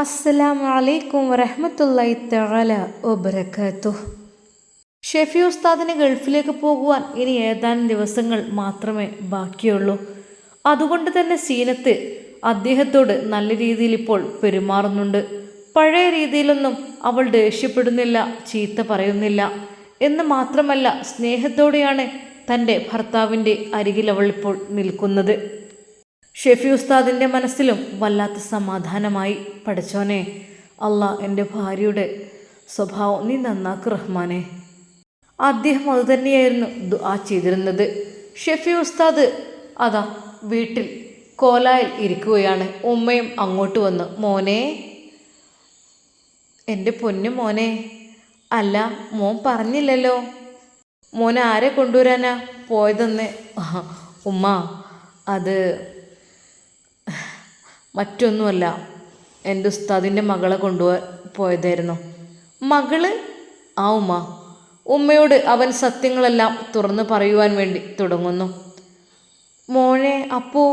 അസ്സലാമു അലൈക്കും വറഹ്മത്തുള്ളാഹി തആല വബറകാതുഹു. ഷെഫി ഉസ്താദിന് ഗൾഫിലേക്ക് പോകുവാൻ ഇനി ഏതാനും ദിവസങ്ങൾ മാത്രമേ ബാക്കിയുള്ളൂ. അതുകൊണ്ട് തന്നെ സീനത്ത് അദ്ദേഹത്തോട് നല്ല രീതിയിൽ ഇപ്പോൾ പെരുമാറുന്നുണ്ട്. പഴയ രീതിയിലൊന്നും അവൾ ദേഷ്യപ്പെടുന്നില്ല, ചീത്ത പറയുന്നില്ല എന്ന് മാത്രമല്ല, സ്നേഹത്തോടെയാണ് തൻ്റെ ഭർത്താവിൻ്റെ അരികിൽ അവൾ ഇപ്പോൾ നിൽക്കുന്നത്. ഷെഫി ഉസ്താദിൻ്റെ മനസ്സിലും വല്ലാത്ത സമാധാനമായി. പഠിച്ചോനെ അല്ലാ, എൻ്റെ ഭാര്യയുടെ സ്വഭാവം നീ നന്നാക്ക് റഹ്മാനെ. അദ്ദേഹം അതുതന്നെയായിരുന്നു ദുആ ചെയ്തിരുന്നത്. ഷെഫി ഉസ്താദ് അതാ വീട്ടിൽ കോലായിൽ ഇരിക്കുകയാണ്. ഉമ്മയും അങ്ങോട്ട് വന്നു. മോനെ, എൻ്റെ പൊന്നു മോനെ. അല്ല, മോൻ പറഞ്ഞില്ലല്ലോ, മോനെ ആരെ കൊണ്ടുവരാനാ പോയതെന്ന്? ഉമ്മ, അത് മറ്റൊന്നുമല്ല, എൻ്റെ ഉസ്താദിൻ്റെ മകളെ പോയതായിരുന്നു. മകള്? ആ ഉമ്മ. ഉമ്മയോട് അവൻ സത്യങ്ങളെല്ലാം തുറന്നു പറയുവാൻ വേണ്ടി തുടങ്ങുന്നു. മോനെ, അപ്പോൾ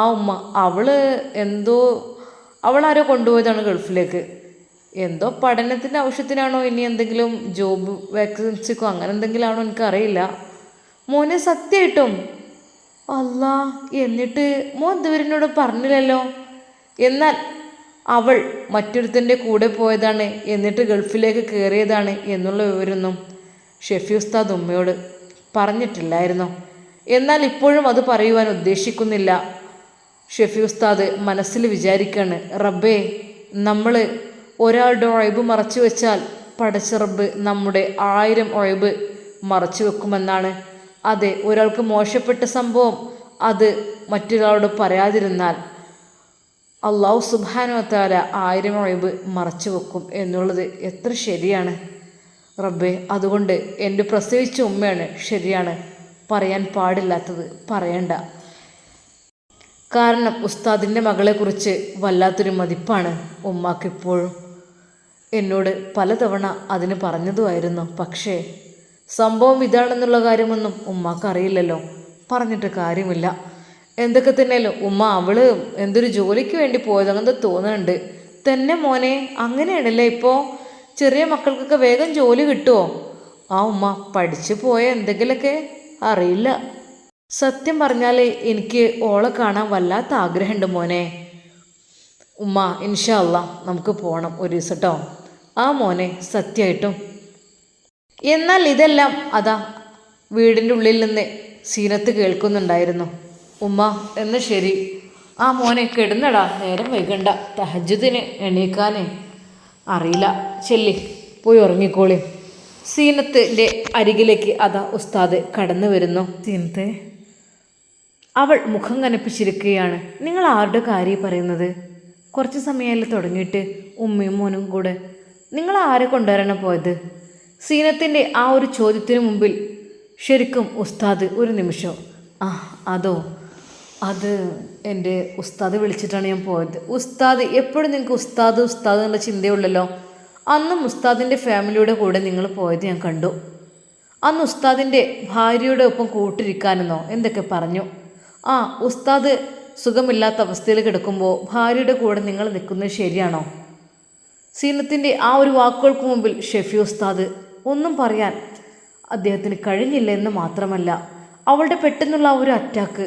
ആ ഉമ്മ, അവളാരോ കൊണ്ടുപോയതാണ് ഗൾഫിലേക്ക്. എന്തോ പഠനത്തിൻ്റെ ആവശ്യത്തിനാണോ, ഇനി എന്തെങ്കിലും ജോബ് വേക്കൻസിക്കോ അങ്ങനെ എന്തെങ്കിലും ആണോ, എനിക്കറിയില്ല. മോനെ, സത്യമായിട്ടും? അല്ലാ, എന്നിട്ട് മോൻ ഇതുവരെന്നോട് പറഞ്ഞില്ലല്ലോ. എന്നാൽ അവൾ മറ്റൊരുത്തൻ്റെ കൂടെ പോയതാണ്, എന്നിട്ട് ഗൾഫിലേക്ക് കയറിയതാണ് എന്നുള്ള വിവരമൊന്നും ഷെഫി ഉസ്താദ് ഉമ്മയോട് പറഞ്ഞിട്ടില്ലായിരുന്നു. എന്നാൽ ഇപ്പോഴും അത് പറയുവാൻ ഉദ്ദേശിക്കുന്നില്ല. ഷെഫി ഉസ്താദ് മനസ്സിൽ വിചാരിക്കാണ്, റബ്ബേ, നമ്മൾ ഒരാളുടെ ഒഴിബ് മറച്ചു വെച്ചാൽ പടച്ച റബ്ബ് നമ്മുടെ 1000 ഒഴിബ് മറച്ചു വെക്കുമെന്നാണ്. അതെ, ഒരാൾക്ക് മോശപ്പെട്ട സംഭവം അത് മറ്റൊരാളോട് പറയാതിരുന്നാൽ അല്ലാഹു സുബ്ഹാനഹു വ തആല 1000 ഒഴിബ് മറച്ചു വെക്കും എന്നുള്ളത് എത്ര ശരിയാണ് റബ്ബേ. അതുകൊണ്ട് എൻ്റെ പ്രസവിച്ച ഉമ്മയാണ് ശരിയാണ്, പറയാൻ പാടില്ലാത്തത് പറയണ്ട. കാരണം ഉസ്താദിൻ്റെ മകളെക്കുറിച്ച് വല്ലാത്തൊരു മതിപ്പാണ് ഉമ്മാക്കിപ്പോഴും. എന്നോട് പലതവണ അതിന് പറഞ്ഞതുമായിരുന്നു. പക്ഷേ സംഭവം ഇതാണെന്നുള്ള കാര്യമൊന്നും ഉമ്മാക്ക് അറിയില്ലല്ലോ. പറഞ്ഞിട്ട് കാര്യമില്ല. എന്തൊക്കെ തന്നെയല്ലോ ഉമ്മ, അവള് എന്തൊരു ജോലിക്ക് വേണ്ടി പോയത് അങ്ങനത്തെ തോന്നുന്നുണ്ട്. തന്നെ മോനെ, അങ്ങനെയാണല്ലേ ഇപ്പോൾ ചെറിയ മക്കൾക്കൊക്കെ വേഗം ജോലി കിട്ടുമോ? ആ ഉമ്മ, പഠിച്ചു പോയ എന്തെങ്കിലുമൊക്കെ അറിയില്ല. സത്യം പറഞ്ഞാൽ എനിക്ക് ഓളെ കാണാൻ വല്ലാത്ത ആഗ്രഹമുണ്ട് മോനെ. ഉമ്മ, ഇൻഷാ അല്ലാ നമുക്ക് പോകണം ഒരു ദിവസം കേട്ടോ. ആ മോനെ, സത്യമായിട്ടും. എന്നാൽ ഇതെല്ലാം അതാ വീടിൻ്റെ ഉള്ളിൽ നിന്ന് സീനത്ത് കേൾക്കുന്നുണ്ടായിരുന്നു. ഉമ്മ, എന്ന് ശരി. ആ മോനെ, കിടന്നടാ, നേരം വൈകണ്ട, തഹജ്ജുദിന് എണീക്കാനേ അറിയില്ല. ചെല്ലി പോയി ഉറങ്ങിക്കോളി. സീനത്തിൻ്റെ അരികിലേക്ക് അതാ ഉസ്താദ് കടന്നു വരുന്നു. സീനത്തെ, അവൾ മുഖം കനപ്പിച്ചിരിക്കുകയാണ്. നിങ്ങൾ ആരുടെ കാര്യം പറയുന്നത്? കുറച്ച് സമയമല്ലേ തുടങ്ങിയിട്ട്, ഉമ്മയും മോനും കൂടെ. നിങ്ങൾ ആരെ കൊണ്ടുവരാനാണ് പോയത്? സീനത്തിൻ്റെ ആ ഒരു ചോദ്യത്തിന് മുമ്പിൽ ശരിക്കും ഉസ്താദ് ഒരു നിമിഷം, അത് എൻ്റെ ഉസ്താദ് വിളിച്ചിട്ടാണ് ഞാൻ പോയത്. ഉസ്താദ് എപ്പോഴും നിങ്ങൾക്ക് ഉസ്താദ് എന്നുള്ള ചിന്തയുള്ളല്ലോ. അന്നും ഉസ്താദിൻ്റെ ഫാമിലിയുടെ കൂടെ നിങ്ങൾ പോയത് ഞാൻ കണ്ടു. അന്ന് ഉസ്താദിൻ്റെ ഭാര്യയുടെ ഒപ്പം കൂട്ടിരിക്കാനെന്നോ എന്തൊക്കെ പറഞ്ഞു. ഉസ്താദ് സുഖമില്ലാത്ത അവസ്ഥയിൽ കിടക്കുമ്പോൾ ഭാര്യയുടെ കൂടെ നിങ്ങൾ നിൽക്കുന്നത് ശരിയാണോ? സീനത്തിൻ്റെ ആ ഒരു വാക്കുകൾക്ക് മുമ്പിൽ ഷെഫി ഉസ്താദ് ഒന്നും പറയാൻ അദ്ദേഹത്തിന് കഴിഞ്ഞില്ല എന്ന് മാത്രമല്ല, അവളുടെ പെട്ടെന്നുള്ള ആ ഒരു അറ്റാക്ക്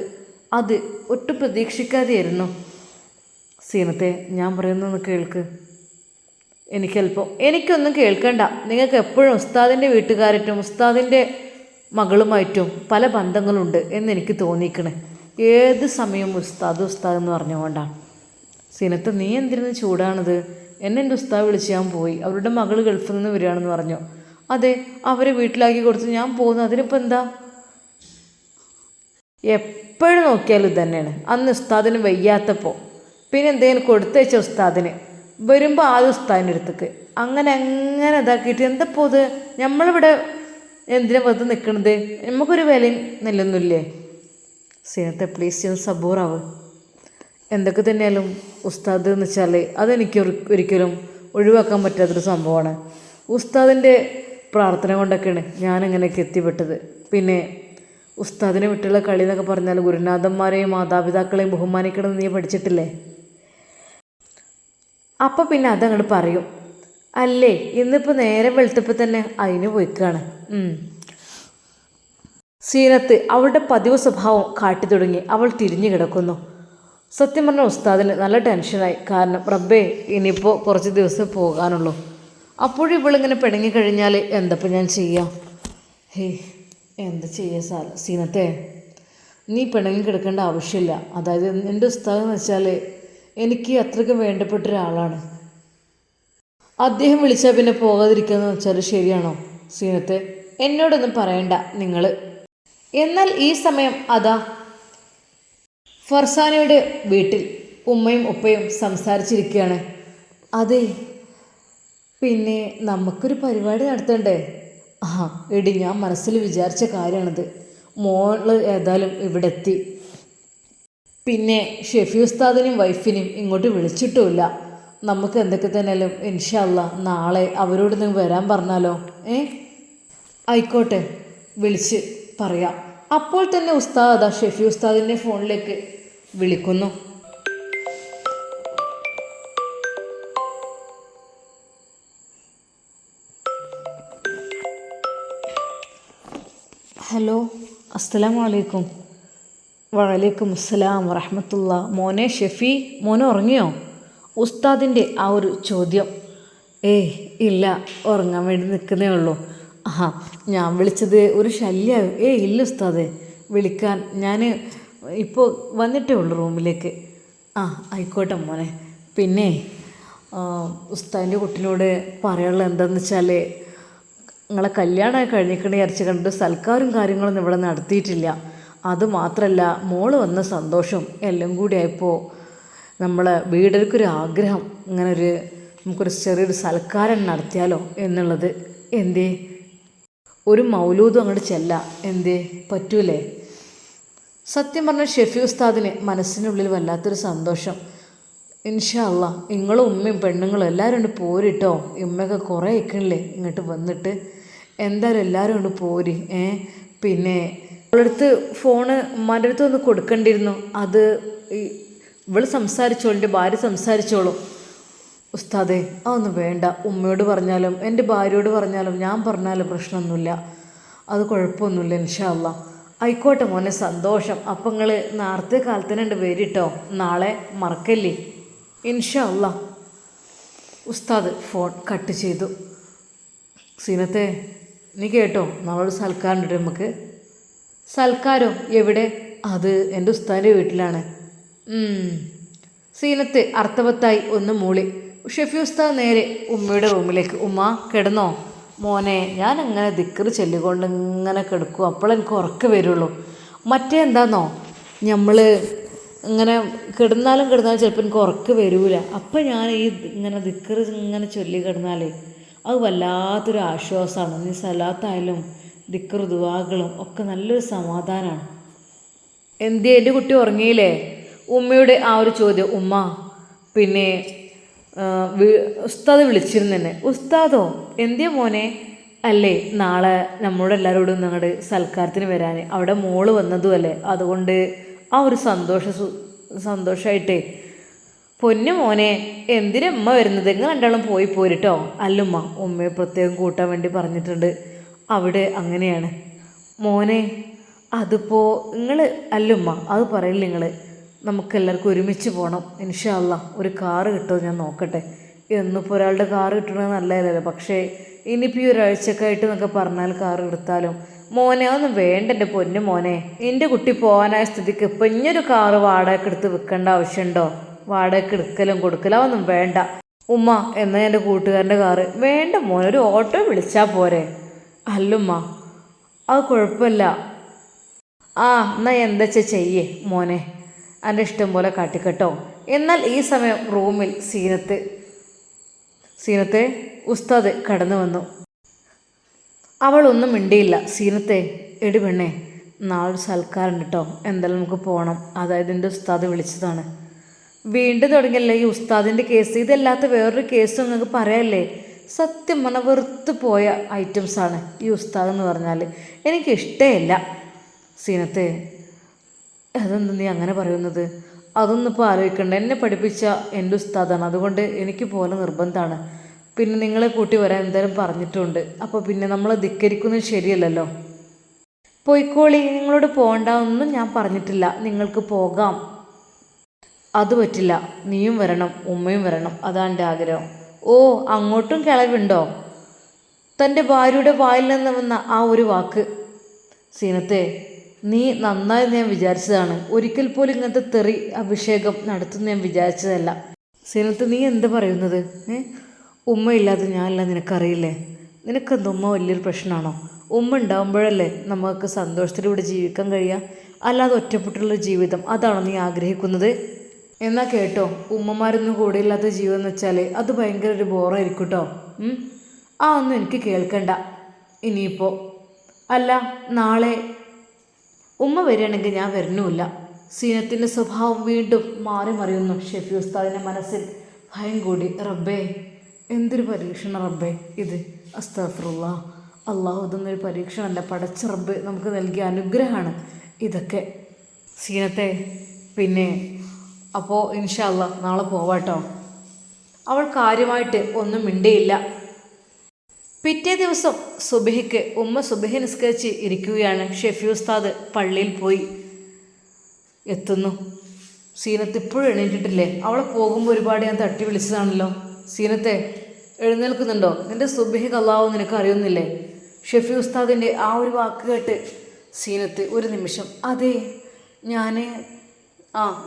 അത് ഒട്ടും പ്രതീക്ഷിക്കാതെയായിരുന്നു. സീനത്തെ, ഞാൻ പറയുന്നൊന്ന് കേൾക്ക്. എനിക്കൊന്നും കേൾക്കണ്ട. നിങ്ങൾക്ക് എപ്പോഴും ഉസ്താദിൻ്റെ വീട്ടുകാരായിട്ടും ഉസ്താദിൻ്റെ മകളുമായിട്ടും പല ബന്ധങ്ങളുണ്ട് എന്നെനിക്ക് തോന്നിക്കണേ. ഏത് സമയവും ഉസ്താദ് എന്ന് പറഞ്ഞുകൊണ്ടാണ്. സീനത്ത്, നീ എന്തിനു ചൂടാണത്? എൻ്റെ ഉസ്താദ് വിളിച്ച് ഞാൻ പോയി, അവരുടെ മകൾ ഗൾഫിൽ നിന്ന് വരികയാണെന്ന് പറഞ്ഞു. അതെ, അവരെ വീട്ടിലാക്കി കൊടുത്ത് ഞാൻ പോകുന്നു, അതിനിപ്പോൾ എന്താ? എപ്പോഴും നോക്കിയാലും ഇത് തന്നെയാണ്. അന്ന് ഉസ്താദിന് വയ്യാത്തപ്പോൾ പിന്നെ എന്തെങ്കിലും കൊടുത്തയച്ച ഉസ്താദിന് വരുമ്പോൾ ആദ്യം ഉസ്താദിൻ്റെ അടുത്തേക്ക് അങ്ങനെ ഇതാക്കിയിട്ട് എന്തപ്പോൾ ഇത്? നമ്മളിവിടെ എന്തിനാ വെറുതെ നിൽക്കണത്? നമുക്കൊരു വിലയും നെല്ലൊന്നുമില്ലേ? സീനത്തെ, പ്ലീസ് സബൂറാവ്. എന്തൊക്കെ തന്നെയാലും ഉസ്താദ് എന്ന് വെച്ചാൽ അതെനിക്ക് ഒരിക്കലും ഒഴിവാക്കാൻ പറ്റാത്തൊരു സംഭവമാണ്. ഉസ്താദിൻ്റെ പ്രാർത്ഥന കൊണ്ടൊക്കെയാണ് ഞാനിങ്ങനെയൊക്കെ എത്തിപ്പെട്ടത്. പിന്നെ ഉസ്താദിനെ വിട്ടുള്ള കളി എന്നൊക്കെ പറഞ്ഞാൽ ഗുരുനാഥന്മാരെയും മാതാപിതാക്കളെയും ബഹുമാനിക്കണം എന്ന് നീ പഠിച്ചിട്ടില്ലേ? അപ്പം പിന്നെ അതങ്ങോട്ട് പറയും. അല്ലേ ഇന്നിപ്പോൾ നേരെ വെളുത്തപ്പോൾ തന്നെ അതിന് പോയിക്കാണ്. സീനത്ത് അവളുടെ പതിവ് സ്വഭാവം കാട്ടി തുടങ്ങി. അവൾ തിരിഞ്ഞു കിടക്കുന്നു. സത്യം പറഞ്ഞ ഉസ്താദിന് നല്ല ടെൻഷനായി. കാരണം റബ്ബേ ഇനിയിപ്പോൾ കുറച്ച് ദിവസം പോകാനുള്ളൂ. അപ്പോഴും ഇവളിങ്ങനെ പിണങ്ങിക്കഴിഞ്ഞാൽ എന്തപ്പോൾ ഞാൻ ചെയ്യാം? ഹേയ് എന്താ ചെയ്യുക സീനത്തെ, നീ പിണങ്ങി കിടക്കേണ്ട ആവശ്യമില്ല. അതായത് എൻ്റെ ഉസ്താദ് എന്ന് വെച്ചാൽ എനിക്ക് അത്രയ്ക്ക് വേണ്ടപ്പെട്ട ഒരാളാണ്. അദ്ദേഹം വിളിച്ചാൽ പിന്നെ പോകാതിരിക്കുകയെന്ന് വെച്ചാൽ ശരിയാണോ സീനത്തെ? എന്നോടൊന്നും പറയണ്ട നിങ്ങൾ. എന്നാൽ ഈ സമയം അതാ ഫർസാനയുടെ വീട്ടിൽ ഉമ്മയും ഉപ്പയും സംസാരിച്ചിരിക്കുകയാണ്. അതെ, പിന്നെ നമുക്കൊരു പരിപാടി നടത്തണ്ടേ? എടി ഞാൻ മനസ്സിൽ വിചാരിച്ച കാര്യമാണിത്. മോള് ഏതായാലും ഇവിടെ എത്തി. പിന്നെ ഷെഫി ഉസ്താദിനെയും വൈഫിനെയും ഇങ്ങോട്ട് വിളിച്ചിട്ടുമില്ല. നമുക്ക് എന്തൊക്കെ തന്നെയാലും ഇൻഷാ അല്ലാ നാളെ അവരോട് നിങ്ങൾ വരാൻ പറഞ്ഞാലോ? ആയിക്കോട്ടെ, വിളിച്ച് പറയാം. അപ്പോൾ തന്നെ ഉസ്താദ് ഷെഫി ഉസ്താദിൻ്റെ ഫോണിലേക്ക് വിളിക്കുന്നു. ഹലോ, അസ്സലാമു അലൈക്കും. വഅലൈക്കും അസ്സലാം വറഹ്മത്തുള്ള. മോനെ ഷെഫി, മോനെ ഉറങ്ങിയോ? ഉസ്താദിൻ്റെ ആ ഒരു ചോദ്യം. ഇല്ല, ഉറങ്ങാൻ വേണ്ടി നിൽക്കുന്നേ ഉള്ളൂ. ഞാൻ വിളിച്ചത് ഒരു ശല്യം. ഇല്ല ഉസ്താദേ, വിളിക്കാൻ ഞാൻ ഇപ്പോൾ വന്നിട്ടേ ഉള്ളൂ റൂമിലേക്ക്. ആയിക്കോട്ടെ മോനെ. പിന്നെ ഉസ്താദിൻ്റെ കുട്ടിനോട് പറയാനുള്ളത് എന്താണെന്ന് വെച്ചാൽ നിങ്ങളെ കല്യാണമായി കഴിഞ്ഞിക്കണേ വിചാരിച്ച് കണ്ട് സൽക്കാരും കാര്യങ്ങളൊന്നും ഇവിടെ നടത്തിയിട്ടില്ല. അതുമാത്രമല്ല, മോള് വന്ന സന്തോഷം എല്ലാം കൂടി ആയപ്പോൾ നമ്മളെ വീടൊരു ആഗ്രഹം, ഇങ്ങനെ നമുക്കൊരു ചെറിയൊരു സൽക്കാരം നടത്തിയാലോ എന്നുള്ളത്. എന്തേ ഒരു മൗലൂദും അങ്ങോട്ട് ചെല്ലാം, എന്തേ പറ്റൂലേ? സത്യം പറഞ്ഞ ഷെഫി ഉസ്താദിന് മനസ്സിനുള്ളിൽ വല്ലാത്തൊരു സന്തോഷം. ഇൻഷാ അല്ലാ നിങ്ങളും ഉമ്മയും പെണ്ണുങ്ങളും എല്ലാവരും കൊണ്ട് പോരിട്ടോ. ഉമ്മയൊക്കെ കുറേ ഇക്കണില്ലേ ഇങ്ങോട്ട് വന്നിട്ട്. എന്തായാലും എല്ലാവരും കൊണ്ട് പോരി. പിന്നെ അവളടുത്ത് ഫോണ് ഉമ്മാൻ്റെ അടുത്ത് ഒന്ന് കൊടുക്കേണ്ടിയിരുന്നു. അത് ഇവൾ സംസാരിച്ചോളൂ, എൻ്റെ ഭാര്യ സംസാരിച്ചോളൂ. ഉസ്താദേ അതൊന്നും വേണ്ട. ഉമ്മയോട് പറഞ്ഞാലും എൻ്റെ ഭാര്യയോട് പറഞ്ഞാലും ഞാൻ പറഞ്ഞാലും പ്രശ്നമൊന്നുമില്ല. അത് കുഴപ്പമൊന്നുമില്ല. ഇൻഷാ അല്ലാ ആയിക്കോട്ടെ മോനെ, സന്തോഷം. അപ്പം നിങ്ങൾ നേരത്തെ കാലത്തിന് ഉണ്ട് വരിട്ടോ, നാളെ മറക്കല്ലേ. ഇൻഷാ അല്ലാ. ഉസ്താദ് ഫോൺ കട്ട് ചെയ്തു. സീനത്തെ, നീ കേട്ടോ, നാളെ സൽക്കാരം ഉണ്ട് നമുക്ക്. സൽക്കാരോ? എവിടെ? അത് എൻ്റെ ഉസ്താദിൻ്റെ വീട്ടിലാണ്. സീനത്ത് അർത്ഥവത്തായി ഒന്ന് മൂളി. ഷെഫി ഉസ്താദ് നേരെ ഉമ്മയുടെ റൂമിലേക്ക്. ഉമ്മ കിടന്നോ? മോനെ, ഞാൻ ഇങ്ങനെ ദിക്ർ ചൊല്ലിക്കൊണ്ട് ഇങ്ങനെ കിടക്കും, അപ്പോഴെനിക്ക് ഉറക്കം വരുള്ളൂ. മറ്റേ എന്താണെന്നോ, നമ്മൾ ഇങ്ങനെ കിടന്നാലും ചിലപ്പോൾ എനിക്ക് ഉറക്കം വരില്ല. അപ്പം ഞാൻ ഈ ഇങ്ങനെ ദിക്ർ ഇങ്ങനെ ചൊല്ലി കിടന്നാലേ അത് വല്ലാത്തൊരു ആശ്വാസമാണ്. നീ സലാത്തായാലും ദിക്ർ ദുആകളും ഒക്കെ നല്ലൊരു സമാധാനമാണ്. എന്തേ എൻ്റെ കുട്ടി ഉറങ്ങിയില്ലേ? ഉമ്മയുടെ ആ ഒരു ചോദ്യം. ഉമ്മ പിന്നെ ഉസ്താദ് വിളിച്ചിരുന്നു എന്നെ. ഉസ്താദോ? എന്തേ മോനെ? അല്ലേ നാളെ നമ്മളോട് എല്ലാവരോടും നിങ്ങളുടെ സൽക്കാരത്തിന് വരാൻ, അവിടെ മോള് വന്നതും അല്ലേ, അതുകൊണ്ട് ആ ഒരു സന്തോഷമായിട്ടേ. പൊന്നു മോനെ, എന്തിനമ്മ വരുന്നത്? നിങ്ങൾ രണ്ടാളും പോയി പോരിട്ടോ. അല്ലുമ്മ, ഉമ്മയെ പ്രത്യേകം കൂട്ടാൻ വേണ്ടി പറഞ്ഞിട്ടുണ്ട്. അവിടെ അങ്ങനെയാണ് മോനെ. അതിപ്പോൾ നിങ്ങൾ അല്ലുമ്മ അത് പറയില്ല. നിങ്ങൾ നമുക്കെല്ലാവർക്കും ഒരുമിച്ച് പോകണം ഇൻഷാ അല്ലാ. ഒരു കാറ് കിട്ടുമോ ഞാൻ നോക്കട്ടെ. എന്നിപ്പോൾ ഒരാളുടെ കാറ് കിട്ടണത് നല്ലതല്ലല്ലോ. പക്ഷേ ഇനിയിപ്പോൾ ഈ ഒരാഴ്ചക്കായിട്ട് എന്നൊക്കെ പറഞ്ഞാൽ കാറ് എടുത്താലും മോനെ അതൊന്നും വേണ്ട. എൻ്റെ പൊന്നു മോനെ, എൻ്റെ കുട്ടി പോകാനായ സ്ഥിതിക്ക് ഇപ്പം ഇനിയൊരു കാറ് വാടകയ്ക്ക് എടുത്ത് വിൽക്കേണ്ട ആവശ്യമുണ്ടോ? വാടകയ്ക്ക് എടുക്കലും കൊടുക്കലും അതൊന്നും വേണ്ട. ഉമ്മ എന്നാൽ എൻ്റെ കൂട്ടുകാരൻ്റെ കാറ് വേണ്ട മോനെ, ഒരു ഓട്ടോ വിളിച്ചാൽ പോരെ. അല്ലുമ്മ അത് കുഴപ്പമില്ല. എന്നാൽ എന്താ ചെയ്യേ മോനെ, എൻ്റെ ഇഷ്ടം പോലെ കാട്ടിക്കെട്ടോ. എന്നാൽ ഈ സമയം റൂമിൽ സീനത്തെ ഉസ്താദ് കടന്നു വന്നു. അവളൊന്നും മിണ്ടിയില്ല. സീനത്തെ, എടി പെണ്ണേ, നാളെ സൽക്കാരം കേട്ടോ, എന്തായാലും നമുക്ക് പോകണം. അതായത് എൻ്റെ ഉസ്താദ് വിളിച്ചതാണ്. വീണ്ടും തുടങ്ങിയല്ലേ ഈ ഉസ്താദിൻ്റെ കേസ്? ഇതല്ലാത്ത വേറൊരു കേസ് നിങ്ങൾക്ക് പറയല്ലേ? സത്യം പറഞ്ഞാൽ വെറുത്ത് പോയ ഐറ്റംസാണ് ഈ ഉസ്താദ് എന്ന് പറഞ്ഞാൽ. എനിക്കിഷ്ടമില്ല. സീനത്തെ, അതെന്താ നീ അങ്ങനെ പറയുന്നത്? അതൊന്നും ഇപ്പോൾ ആലോചിക്കണ്ട. എന്നെ പഠിപ്പിച്ച എൻ്റെ ഉസ്താദാണ്, അതുകൊണ്ട് എനിക്ക് പോലെ നിർബന്ധമാണ്. പിന്നെ നിങ്ങളെ കൂട്ടി വരാൻ എന്തായാലും പറഞ്ഞിട്ടുണ്ട്. അപ്പോൾ പിന്നെ നമ്മൾ ധിക്കരിക്കുന്നത് ശരിയല്ലല്ലോ. പോയിക്കോളി, നിങ്ങളോട് പോകണ്ട ഒന്നും ഞാൻ പറഞ്ഞിട്ടില്ല, നിങ്ങൾക്ക് പോകാം. അത് പറ്റില്ല, നീയും വരണം, ഉമ്മയും വരണം, അതാണ് എൻ്റെ ആഗ്രഹം. ഓ, അങ്ങോട്ടും കിളവുണ്ടോ? തൻ്റെ ഭാര്യയുടെ വായിൽ നിന്ന് വന്ന ആ ഒരു വാക്ക്. സീനത്തെ, നീ നന്നായി ഞാൻ വിചാരിച്ചതാണ്. ഒരിക്കൽ പോലും ഇങ്ങനത്തെ തെറി അഭിഷേകം നടത്തുന്ന ഞാൻ വിചാരിച്ചതല്ല. സീനത്ത്, നീ എന്താ പറയുന്നത്? ഉമ്മയില്ലാതെ ഞാനല്ല, നിനക്കറിയില്ലേ? നിനക്കെന്താ ഉമ്മ വലിയൊരു പ്രശ്നമാണോ? ഉമ്മ ഉണ്ടാകുമ്പോഴല്ലേ നമുക്ക് സന്തോഷത്തിലൂടെ ജീവിക്കാൻ കഴിയുക, അല്ലാതെ ഒറ്റപ്പെട്ടുള്ള ജീവിതം അതാണോ നീ ആഗ്രഹിക്കുന്നത്? എന്നാൽ കേട്ടോ, ഉമ്മമാരൊന്നും കൂടെ ഇല്ലാത്ത ജീവിതം എന്ന് വെച്ചാൽ അത് ഭയങ്കര ഒരു ബോറായിരിക്കും കേട്ടോ. ആ ഒന്നും എനിക്ക് കേൾക്കണ്ട ഇനിയിപ്പോൾ. അല്ല, നാളെ ഉമ്മ വരികയാണെങ്കിൽ ഞാൻ വരണമില്ല. സീനത്തിൻ്റെ സ്വഭാവം വീണ്ടും മാറി മറിയുന്നു. ഷെഫി ഉസ്താദിൻ്റെ മനസ്സിൽ ഭയം കൂടി. റബ്ബേ, എന്തൊരു പരീക്ഷണം റബ്ബേ ഇത്. അസ്തഗ്ഫിറുല്ലാഹ്. അള്ളാഹു, ഇതൊന്നൊരു പരീക്ഷണമല്ല, പടച്ച റബ്ബ് നമുക്ക് നൽകിയ അനുഗ്രഹമാണ് ഇതൊക്കെ. സീനത്തെ, പിന്നെ അപ്പോൾ ഇൻഷാ അല്ലാഹ് നാളെ പോവാട്ടോ. അവൾ കാര്യമായിട്ട് ഒന്നും മിണ്ടിയില്ല. പിറ്റേ ദിവസം സുബഹിക്ക് ഉമ്മ സുബഹി നിസ്കരിച്ച് ഇരിക്കുകയാണ്. ഷെഫി ഉസ്താദ് പള്ളിയിൽ പോയി എത്തുന്നു. സീനത്ത് ഇപ്പോഴും എണീറ്റിട്ടില്ലേ? അവളെ പോകുമ്പോൾ ഒരുപാട് ഞാൻ തട്ടി വിളിച്ചതാണല്ലോ. സീനത്തെ, എഴുന്നേൽക്കുന്നുണ്ടോ? നിൻ്റെ സുബഹി ഖളാവോ നിനക്ക് അറിയുന്നില്ലേ? ഷെഫി ഉസ്താദിൻ്റെ ആ ഒരു വാക്ക് കേട്ട് സീനത്ത് ഒരു നിമിഷം, അതെ ഞാൻ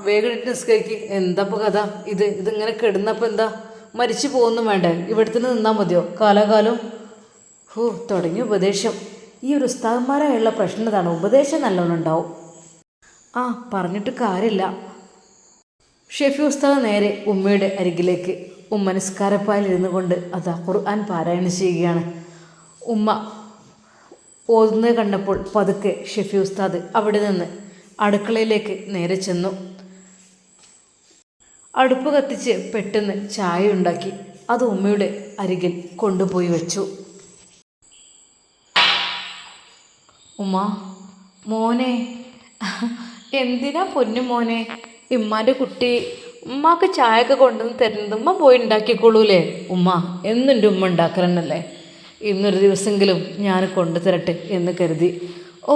വേഗം ഇട്ട് നിസ്കരിക്ക്. എന്താ ഇപ്പോൾ കഥ? ഇതിങ്ങനെ കിടന്നപ്പോൾ എന്താ മരിച്ചു പോകുന്നു വേണ്ടേ? ഇവിടുത്തെ നിന്നാൽ മതിയോ കാലാകാലം? തുടങ്ങിയ ഉപദേശം. ഈ ഒരു ഉസ്താദന്മാരായുള്ള പ്രശ്നം ഇതാണ്, ഉപദേശം നല്ലോണം ഉണ്ടാവും. പറഞ്ഞിട്ട് കാര്യമില്ല. ഷെഫി ഉസ്താദ് നേരെ ഉമ്മയുടെ അരികിലേക്ക് ഉമ്മ നിസ്കാരപ്പായിലിരുന്നു കൊണ്ട് അതാ ഖുർആൻ പാരായണം ചെയ്യുകയാണ്. ഉമ്മ ഓതുന്നത് കണ്ടപ്പോൾ പതുക്കെ ഷെഫി ഉസ്താദ് അവിടെ നിന്ന് അടുക്കളയിലേക്ക് നേരെ ചെന്നു. അടുപ്പ് കത്തിച്ച് പെട്ടെന്ന് ചായ ഉണ്ടാക്കി അത് ഉമ്മയുടെ അരികിൽ കൊണ്ടുപോയി വെച്ചു. ഉമ്മ, മോനെ. എന്തിനാ പൊന്നു മോനെ ഇമ്മാൻ്റെ കുട്ടി ഉമ്മാക്ക് ചായയൊക്കെ കൊണ്ടുവന്ന് തരുന്നത്? ഉമ്മ പോയി ഉണ്ടാക്കിക്കോളൂലേ? ഉമ്മ എന്നെൻ്റെ ഉമ്മ ഉണ്ടാക്കലെന്നല്ലേ, ഇന്നൊരു ദിവസമെങ്കിലും ഞാൻ കൊണ്ടു തരട്ടെ എന്ന് കരുതി. ഓ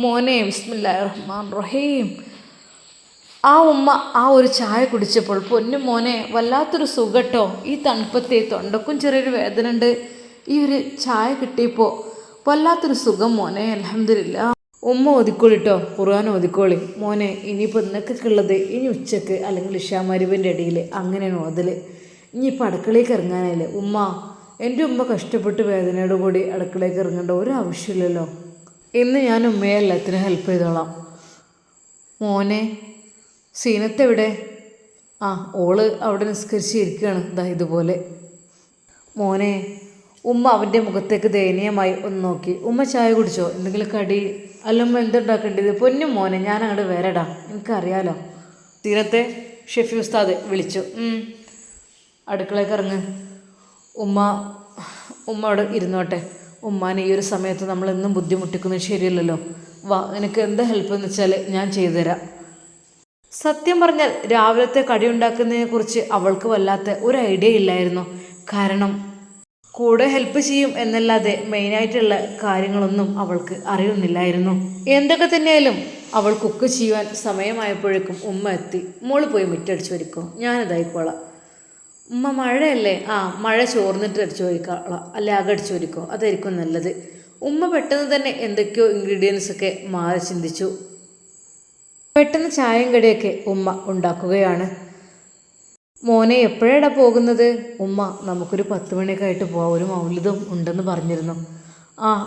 മോനെ, ബിസ്മില്ലാഹിർ റഹ്മാനിർ റഹീം. ആ ഉമ്മ ആ ഒരു ചായ കുടിച്ചപ്പോൾ പൊന്നു മോനെ വല്ലാത്തൊരു സുഖട്ടോ. ഈ തണുപ്പത്തെ തൊണ്ടക്കും ചെറിയൊരു വേദന ഉണ്ട്. ഈ ഒരു ചായ കിട്ടിയപ്പോൾ വല്ലാത്തൊരു സുഖം മോനെ, അൽഹംദുലില്ലാ. ഉമ്മ ഓതിക്കോളിട്ടോ, ഖുർആൻ ഓതിക്കോളി മോനെ. ഇനിയിപ്പോൾ ഇന്നൊക്കെ ഉള്ളത് ഇനി ഉച്ചക്ക് അല്ലെങ്കിൽ ഇശാ മഗ്‌രിബിൻ്റെ ഇടയിൽ അങ്ങനെയാണ് ഓതൽ. ഇനിയിപ്പോൾ അടുക്കളയ്ക്ക് ഇറങ്ങാനായില്ലേ ഉമ്മ. എൻ്റെ ഉമ്മ കഷ്ടപ്പെട്ട് വേദനയോട് കൂടി അടുക്കളയ്ക്ക് ഇറങ്ങേണ്ട ഒരു ആവശ്യമില്ലല്ലോ. ഇന്ന് ഞാൻ ഉമ്മയെ എല്ലാത്തിനും ഹെൽപ്പ് ചെയ്തോളാം. മോനെ, സീനത്തെവിടെ? ഓള് അവിടെ നിസ്കരിച്ചിരിക്കുകയാണ് ഇതാ ഇതുപോലെ. മോനെ. ഉമ്മ അവൻ്റെ മുഖത്തേക്ക് ദയനീയമായി ഒന്ന് നോക്കി. ഉമ്മ ചായ കുടിച്ചോ? എന്തെങ്കിലും കടി? അല്ലമ്മ എന്തുണ്ടാക്കേണ്ടത്? പൊന്നും മോനെ, ഞാൻ അങ്ങോട്ട് വരടാ, എനിക്കറിയാലോ. സീനത്തെ ഷെഫി ഉസ്താദ് വിളിച്ചു. അടുക്കളയ്ക്ക് ഇറങ്ങ്. ഉമ്മ അവിടെ ഇരുന്നോട്ടെ. ഉമ്മാനെ ഈ ഒരു സമയത്ത് നമ്മളെന്നും ബുദ്ധിമുട്ടിക്കുന്നത് ശരിയല്ലല്ലോ. വാ, നിനക്ക് എന്താ ഹെൽപ്പ് എന്ന് വെച്ചാൽ ഞാൻ ചെയ്തുതരാം. സത്യം പറഞ്ഞാൽ രാവിലത്തെ കടി ഉണ്ടാക്കുന്നതിനെക്കുറിച്ച് അവൾക്ക് വല്ലാത്ത ഒരു ഐഡിയ ഇല്ലായിരുന്നു. കാരണം കൂടെ ഹെൽപ്പ് ചെയ്യും എന്നല്ലാതെ മെയിനായിട്ടുള്ള കാര്യങ്ങളൊന്നും അവൾക്ക് അറിയുന്നില്ലായിരുന്നു. എന്തൊക്കെ തന്നെയായാലും അവൾ കുക്ക് ചെയ്യുവാൻ സമയമായപ്പോഴേക്കും ഉമ്മ എത്തി. മോള് പോയി മുറ്റടിച്ചു വരിക്കോ, ഞാനിതായിക്കോളാം. ഉമ്മ, മഴയല്ലേ? മഴ ചോർന്നിട്ട് അടിച്ചു വരിക്കോളാം, അല്ലെ ആകെ അടിച്ചു വരിക്കോ, അതായിരിക്കും നല്ലത്. ഉമ്മ പെട്ടെന്ന് തന്നെ എന്തൊക്കെയോ ഇൻഗ്രീഡിയൻസൊക്കെ മാറി ചിന്തിച്ചു. പെട്ടെന്ന് ചായയും കടിയൊക്കെ ഉമ്മ ഉണ്ടാക്കുകയാണ്. മോനെ, എപ്പോഴാണ് പോകുന്നത്? ഉമ്മ, നമുക്കൊരു 10 മണിയൊക്കെ ആയിട്ട് പോവാം, ഒരു മൗലിദും ഉണ്ടെന്ന് പറഞ്ഞിരുന്നു.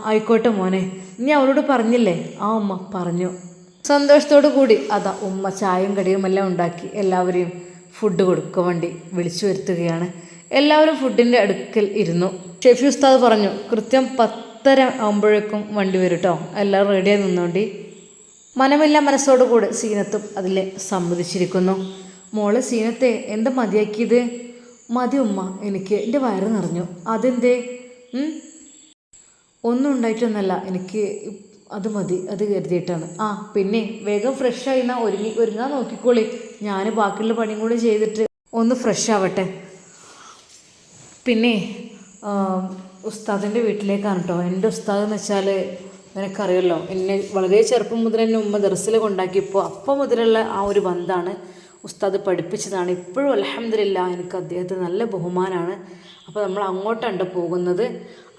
ആയിക്കോട്ടെ മോനെ, ഇനി അവളോട് പറഞ്ഞില്ലേ? ഉമ്മ പറഞ്ഞു. സന്തോഷത്തോടു കൂടി അതാ ഉമ്മ ചായയും കടിയും എല്ലാം ഉണ്ടാക്കി എല്ലാവരെയും ഫുഡ് കൊടുക്കാൻ വേണ്ടി വിളിച്ചു വരുത്തുകയാണ്. എല്ലാവരും ഫുഡിൻ്റെ അടുക്കൽ ഇരുന്നു. ഷെഫി ഉസ്താദ് പറഞ്ഞു, കൃത്യം 10:30 ആകുമ്പോഴേക്കും വണ്ടി വരും കേട്ടോ, എല്ലാവരും റെഡിയായി നിന്നോണ്ടി. മനമില്ല മനസ്സോടുകൂടി സീനത്തും അതിലെ സമ്മതിച്ചിരിക്കുന്നു. മോളെ സീനത്തെ, എന്താ മതിയാക്കിയത്? മതി ഉമ്മ, എനിക്ക് എൻ്റെ വയറ് നിറഞ്ഞു. അതെന്തേ? ഒന്നും ഉണ്ടായിട്ടൊന്നല്ല, എനിക്ക് അത് മതി, അത് കരുതിയിട്ടാണ്. പിന്നെ വേഗം ഫ്രഷായി ഒരുങ്ങാൻ നോക്കിക്കോളി, ഞാൻ ബാക്കിയുള്ള പണിയും കൂടി ചെയ്തിട്ട് ഒന്ന് ഫ്രഷ് ആവട്ടെ. പിന്നെ ഉസ്താദിൻ്റെ വീട്ടിലേക്കാണ് കേട്ടോ. എൻ്റെ ഉസ്താദ് എന്ന് വെച്ചാൽ നിനക്കറിയല്ലോ, എന്നെ വളരെ ചെറുപ്പം മുതൽ എന്നെ ഉമ്മ ദർസിൽ കൊണ്ടാക്കിയപ്പോൾ അപ്പം മുതലുള്ള ആ ഒരു ബന്ധമാണ്. ഉസ്താദ് പഠിപ്പിച്ചതാണ്. ഇപ്പോഴും അൽഹംദുലില്ലാ എനിക്ക് അദ്ദേഹത്തിന് നല്ല ബഹുമാനമാണ്. അപ്പോൾ നമ്മൾ അങ്ങോട്ടാണ് പോകുന്നത്.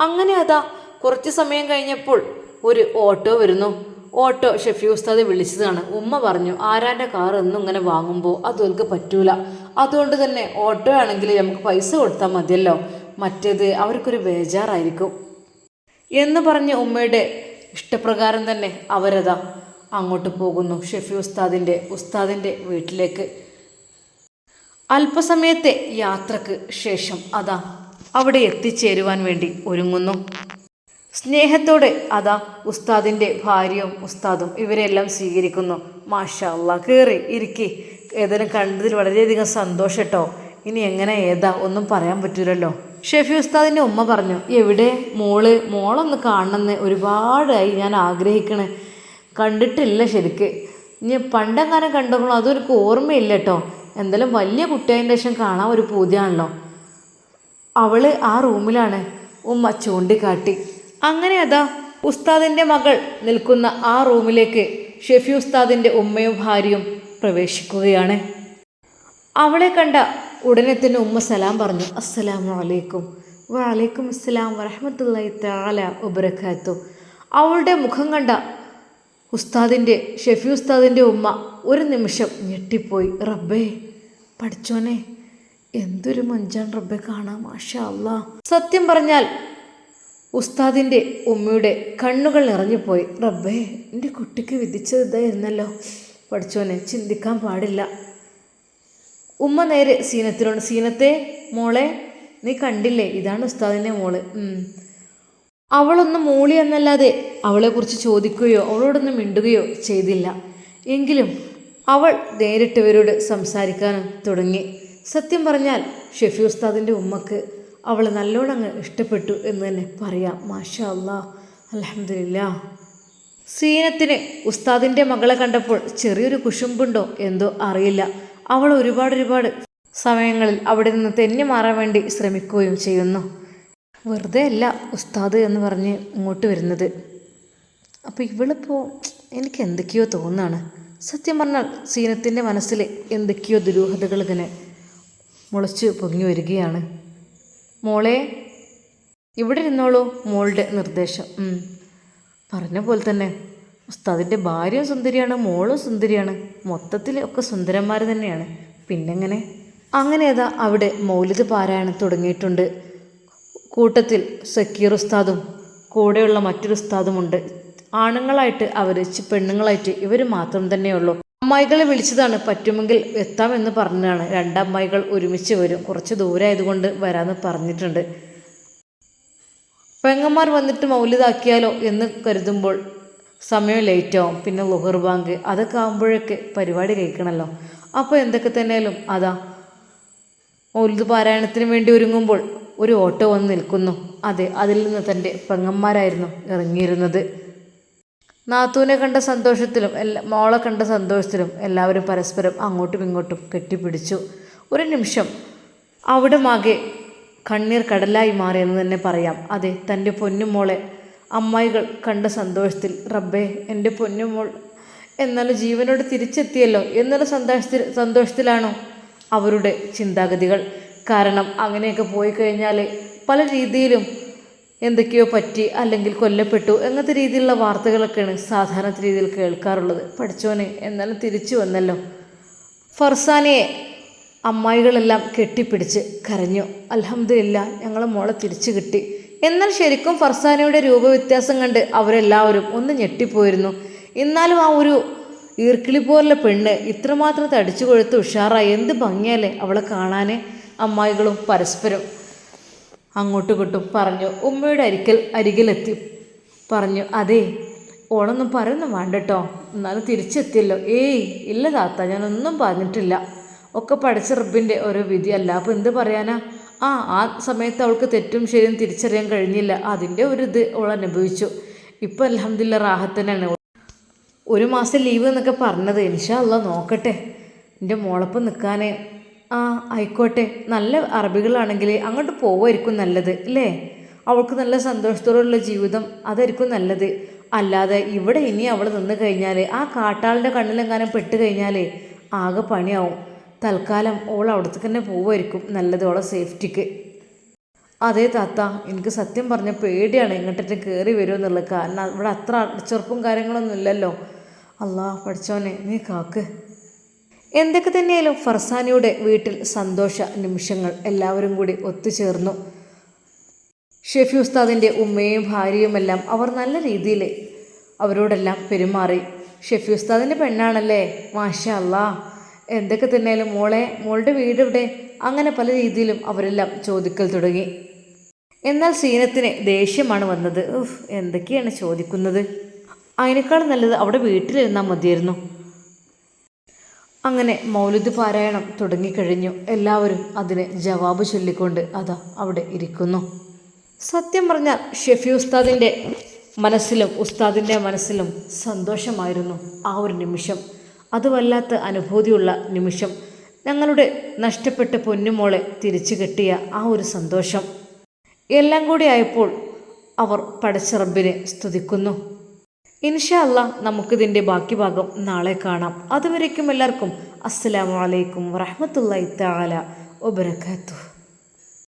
അങ്ങനെ അതാ കുറച്ച് സമയം കഴിഞ്ഞപ്പോൾ ഒരു ഓട്ടോ വരുന്നു. ഓട്ടോ ഷെഫി ഉസ്താദ് വിളിച്ചതാണ്. ഉമ്മ പറഞ്ഞു ആരാൻ്റെ കാർ എന്നും ഇങ്ങനെ വാങ്ങുമ്പോൾ അതുങ്ങൾക്ക് പറ്റൂല, അതുകൊണ്ട് തന്നെ ഓട്ടോ ആണെങ്കിൽ നമുക്ക് പൈസ കൊടുത്താൽ മതിയല്ലോ, മറ്റേത് അവർക്കൊരു ബേജാറായിരിക്കും എന്ന് പറഞ്ഞ് ഉമ്മയുടെ ഇഷ്ടപ്രകാരം തന്നെ അവരതാ അങ്ങോട്ട് പോകുന്നു ഷെഫി ഉസ്താദിൻ്റെ വീട്ടിലേക്ക്. അല്പസമയത്തെ യാത്രക്ക് ശേഷം അതാ അവിടെ എത്തിച്ചേരുവാൻ വേണ്ടി ഒരുങ്ങുന്നു. സ്നേഹത്തോടെ അതാ ഉസ്താദിൻ്റെ ഭാര്യയും ഉസ്താദും ഇവരെല്ലാം സ്വീകരിക്കുന്നു. മാഷാ അല്ലാഹ്, കയറി ഇരിക്കി. ഏതായാലും കണ്ടതിൽ വളരെയധികം സന്തോഷം കേട്ടോ. ഇനി എങ്ങനെ ഏതാ ഒന്നും പറയാൻ പറ്റൂലല്ലോ. ഷെഫി ഉസ്താദിൻ്റെ ഉമ്മ പറഞ്ഞു, എവിടെ മോളൊന്ന് കാണണമെന്ന് ഒരുപാടായി ഞാൻ ആഗ്രഹിക്കണേ, കണ്ടിട്ടില്ല ശരിക്ക്. ഇനി പണ്ടെങ്ങാനും കണ്ടോളൂ, അതൊരു ഓർമ്മയില്ല കേട്ടോ. എന്തായാലും വലിയ കുട്ടിയായതിൻ്റെ ശേഷം കാണാൻ ഒരു പൂതിയാണല്ലോ. അവൾ ആ റൂമിലാണ്, ഉമ്മ ചൂണ്ടിക്കാട്ടി. അങ്ങനെ അതാ ഉസ്താദിൻ്റെ മകൾ നിൽക്കുന്ന ആ റൂമിലേക്ക് ഷെഫി ഉസ്താദിൻ്റെ ഉമ്മയും ഭാര്യയും പ്രവേശിക്കുകയാണ്. അവളെ കണ്ട ഉടനെ തന്നെ ഉമ്മ സലാം പറഞ്ഞു. അസ്സലാമു അലൈക്കും. വഅലൈക്കും അസ്സലാം വറഹ്മത്തുള്ളാഹി തആല വബറകാതുഹു. അവളുടെ മുഖം കണ്ട ഷെഫി ഉസ്താദിൻ്റെ ഉമ്മ ഒരു നിമിഷം ഞെട്ടിപ്പോയി. റബ്ബേ പഠിച്ചോനെ, എന്തൊരു മഞ്ചാൻ റബ്ബെ കാണാം, മാഷാ അല്ലാഹ്. സത്യം പറഞ്ഞാൽ ഉസ്താദിൻ്റെ ഉമ്മയുടെ കണ്ണുകൾ നിറഞ്ഞുപോയി. റബ്ബേ, എൻ്റെ കുട്ടിക്ക് വിധിച്ചത് ഇതായിരുന്നല്ലോ പഠിച്ചോനെ, ചിന്തിക്കാൻ പാടില്ല. ഉമ്മ നേരെ സീനത്തിനോട്, സീനത്തെ മോളെ നീ കണ്ടില്ലേ, ഇതാണ് ഉസ്താദിൻ്റെ മോള്. അവളൊന്ന് മൂളി എന്നല്ലാതെ അവളെക്കുറിച്ച് ചോദിക്കുകയോ അവളോടൊന്ന് മിണ്ടുകയോ ചെയ്തില്ല. എങ്കിലും അവൾ നേരിട്ടവരോട് സംസാരിക്കാനും തുടങ്ങി. സത്യം പറഞ്ഞാൽ ഷെഫി ഉസ്താദിൻ്റെ ഉമ്മക്ക് അവൾ നല്ലോണം അങ്ങ് ഇഷ്ടപ്പെട്ടു എന്ന് തന്നെ പറയാം. മാഷാ അല്ലാഹ്, അൽഹംദുലില്ലാ. സീനത്തിന് ഉസ്താദിൻ്റെ മകളെ കണ്ടപ്പോൾ ചെറിയൊരു കുശുമ്പുണ്ടോ എന്തോ അറിയില്ല. അവൾ ഒരുപാട് സമയങ്ങളിൽ അവിടെ നിന്ന് തെന്നി മാറാൻ വേണ്ടി ശ്രമിക്കുകയും ചെയ്യുന്നു. വെറുതെ അല്ല ഉസ്താദ് എന്ന് പറഞ്ഞ് ഇങ്ങോട്ട് വരുന്നത്. അപ്പോൾ ഇവളിപ്പോൾ എനിക്ക് എന്തൊക്കെയോ തോന്നുകയാണ്. സത്യം പറഞ്ഞാൽ സീനത്തിൻ്റെ മനസ്സിൽ എന്തൊക്കെയോ ദുരൂഹതകൾ ഇങ്ങനെ മുളച്ച് പൊങ്ങി വരികയാണ്. മോളെ ഇവിടെ ഇരുന്നോളൂ, മോളുടെ നിർദ്ദേശം. പറഞ്ഞ പോലെ തന്നെ ഉസ്താദിൻ്റെ ഭാര്യയും സുന്ദരിയാണ്, മോളും സുന്ദരിയാണ്, മൊത്തത്തിൽ ഒക്കെ സുന്ദരന്മാർ തന്നെയാണ്. പിന്നെങ്ങനെ? അങ്ങനെ അതാ അവിടെ മൗലിദ് പാരായണം തുടങ്ങിയിട്ടുണ്ട്. കൂട്ടത്തിൽ സക്കീർ ഉസ്താദും കൂടെയുള്ള മറ്റൊരു ഉസ്താദുമുണ്ട്. ആണുങ്ങളായിട്ട് അവർ, പെണ്ണുങ്ങളായിട്ട് ഇവർ മാത്രം തന്നെയുള്ളൂ. അമ്മായികളെ വിളിച്ചതാണ്, പറ്റുമെങ്കിൽ എത്താമെന്ന് പറഞ്ഞതാണ്. രണ്ടമ്മായികൾ ഒരുമിച്ച് വരും, കുറച്ച് ദൂരമായതുകൊണ്ട് വരാമെന്ന് പറഞ്ഞിട്ടുണ്ട്. പെങ്ങന്മാർ വന്നിട്ട് മൗലിദാക്കിയാലോ എന്ന് കരുതുമ്പോൾ സമയം ലേറ്റാവും. പിന്നെ ളുഹർ ബാങ്ക് അതൊക്കെ ആകുമ്പോഴൊക്കെ പരിപാടി കഴിക്കണമല്ലോ. അപ്പോൾ എന്തൊക്കെ തന്നെയാലും അതാ മൗലിദ് പാരായണത്തിന് വേണ്ടി ഒരുങ്ങുമ്പോൾ ഒരു ഓട്ടോ വന്ന് നിൽക്കുന്നു. അതെ, അതിൽ നിന്ന് തൻ്റെ പെങ്ങന്മാരായിരുന്നു ഇറങ്ങിയിരുന്നത്. നാത്തൂനെ കണ്ട സന്തോഷത്തിലും മോളെ കണ്ട സന്തോഷത്തിലും എല്ലാവരും പരസ്പരം അങ്ങോട്ടും ഇങ്ങോട്ടും കെട്ടിപ്പിടിച്ചു. ഒരു നിമിഷം അവിടെ മാകെ കണ്ണീർ കടലായി മാറിയെന്ന് തന്നെ പറയാം. അതെ, തൻ്റെ പൊന്നുമോളെ അമ്മായികൾ കണ്ട സന്തോഷത്തിൽ, റബ്ബേ എൻ്റെ പൊന്നുമോൾ എന്നാലും ജീവനോട് തിരിച്ചെത്തിയല്ലോ എന്നുള്ള സന്തോഷത്തിലാണോ അവരുടെ ചിന്താഗതികൾ. കാരണം അങ്ങനെയൊക്കെ പോയി കഴിഞ്ഞാൽ പല രീതിയിലും എന്തൊക്കെയോ പറ്റി അല്ലെങ്കിൽ കൊല്ലപ്പെട്ടു അങ്ങനത്തെ രീതിയിലുള്ള വാർത്തകളൊക്കെയാണ് സാധാരണ രീതിയിൽ കേൾക്കാറുള്ളത്. പഠിച്ചോനെ എന്നാലും തിരിച്ചു വന്നല്ലോ. ഫർസാനയെ അമ്മായികളെല്ലാം കെട്ടിപ്പിടിച്ച് കരഞ്ഞു. അൽഹംദുലില്ലാ, ഞങ്ങൾ മോളെ തിരിച്ചു കിട്ടി. എന്നാൽ ശരിക്കും ഫർസാനയുടെ രൂപവ്യത്യാസം കണ്ട് അവരെല്ലാവരും ഒന്ന് ഞെട്ടിപ്പോയിരുന്നു. എന്നാലും ആ ഒരു ഈർക്കിളി പോലുള്ള പെണ്ണ് ഇത്രമാത്രം തടിച്ചു കൊഴുത്ത് ഉഷാറായി, എന്ത് ഭംഗിയല്ലേ അവളെ കാണാൻ. അമ്മായികളും പരസ്പരം അങ്ങോട്ടും ഇങ്ങോട്ടും പറഞ്ഞു. ഉമ്മയുടെ അരികിലെത്തി പറഞ്ഞു, അതെ ഓളൊന്നും പറയുന്നു വേണ്ട കേട്ടോ, എന്നാലും തിരിച്ചെത്തിയല്ലോ. ഏയ് ഇല്ല താത്ത, ഞാനൊന്നും പറഞ്ഞിട്ടില്ല, ഒക്കെ പഠിച്ച റബ്ബിൻ്റെ ഓരോ വിധി അല്ല. അപ്പോൾ എന്ത് പറയാനാ. ആ സമയത്ത് അവൾക്ക് തെറ്റും ശരിയും തിരിച്ചറിയാൻ കഴിഞ്ഞില്ല, അതിൻ്റെ ഒരു ഇത് അവൾ അനുഭവിച്ചു. ഇപ്പം അൽഹംദുലില്ലാ റാഹത്തനാണ്. 1 മാസം ലീവ് എന്നൊക്കെ പറഞ്ഞത്, ഇൻഷാ അല്ലാഹ് നോക്കട്ടെ. എൻ്റെ മോളൊപ്പം നിൽക്കാൻ. ആ ആയിക്കോട്ടെ, നല്ല അറബികളാണെങ്കിൽ അങ്ങോട്ട് പോവുമായിരിക്കും നല്ലത് അല്ലേ? അവൾക്ക് നല്ല സന്തോഷത്തോടെയുള്ള ജീവിതം അതായിരിക്കും നല്ലത്. അല്ലാതെ ഇവിടെ ഇനി അവൾ നിന്ന് കഴിഞ്ഞാൽ ആ കാട്ടാളിൻ്റെ കണ്ണിലെങ്ങാനും പെട്ട് കഴിഞ്ഞാൽ ആകെ പണിയാവും. തൽക്കാലം ഓൾ അവിടത്തേക്ക് തന്നെ പോവുമായിരിക്കും നല്ലത്, ഓളെ സേഫ്റ്റിക്ക്. അതേ താത്ത, എനിക്ക് സത്യം പറഞ്ഞ പേടിയാണ് ഇങ്ങോട്ടേക്ക് കയറി വരുമെന്നുള്ളത്. കാരണം ഇവിടെ അത്ര അടച്ചുറപ്പും കാര്യങ്ങളൊന്നും ഇല്ലല്ലോ. അല്ലാ പഠിച്ചോനെ നീ കാക്ക്. എന്തൊക്കെ തന്നെയായാലും ഫർസാനയുടെ വീട്ടിൽ സന്തോഷ നിമിഷങ്ങൾ എല്ലാവരും കൂടി ഒത്തുചേർന്നു. ഷെഫി ഉസ്താദിൻ്റെ ഉമ്മയും ഭാര്യയുമെല്ലാം അവർ നല്ല രീതിയിൽ അവരോടെല്ലാം പെരുമാറി. ഷെഫി ഉസ്താദിൻ്റെ പെണ്ണാണല്ലേ, മാഷാ അല്ലാ. എന്തൊക്കെ തന്നെയാലും മോളുടെ വീട് ഇവിടെ, അങ്ങനെ പല രീതിയിലും അവരെല്ലാം ചോദിക്കൽ തുടങ്ങി. എന്നാൽ സീനത്തിന് ദേഷ്യമാണ് വന്നത്. എന്തൊക്കെയാണ് ചോദിക്കുന്നത്? അതിനേക്കാൾ നല്ലത് അവിടെ വീട്ടിലിരുന്നാൽ മതിയായിരുന്നു. അങ്ങനെ മൗലിദ് പാരായണം തുടങ്ങിക്കഴിഞ്ഞു. എല്ലാവരും അതിന് ജവാബ് ചൊല്ലിക്കൊണ്ട് അതാ അവിടെ ഇരിക്കുന്നു. സത്യം പറഞ്ഞാൽ ഷെഫി ഉസ്താദിൻ്റെ മനസ്സിലും ഉസ്താദിൻ്റെ മനസ്സിലും സന്തോഷമായിരുന്നു ആ ഒരു നിമിഷം. അത് വല്ലാത്ത അനുഭൂതിയുള്ള നിമിഷം. ഞങ്ങളുടെ നഷ്ടപ്പെട്ട പൊന്നുമോളെ തിരിച്ചു കെട്ടിയ ആ ഒരു സന്തോഷം എല്ലാം കൂടി ആയപ്പോൾ അവർ പടച്ച റബ്ബിനെ സ്തുതിക്കുന്നു. ഇൻഷാ അല്ലാ നമുക്കിതിൻ്റെ ബാക്കി ഭാഗം നാളെ കാണാം. അതുവരേക്കും എല്ലാവർക്കും അസ്സലാമു അലൈക്കും വറഹ്മത്തുള്ളാഹി തആല വബറകാതുഹു.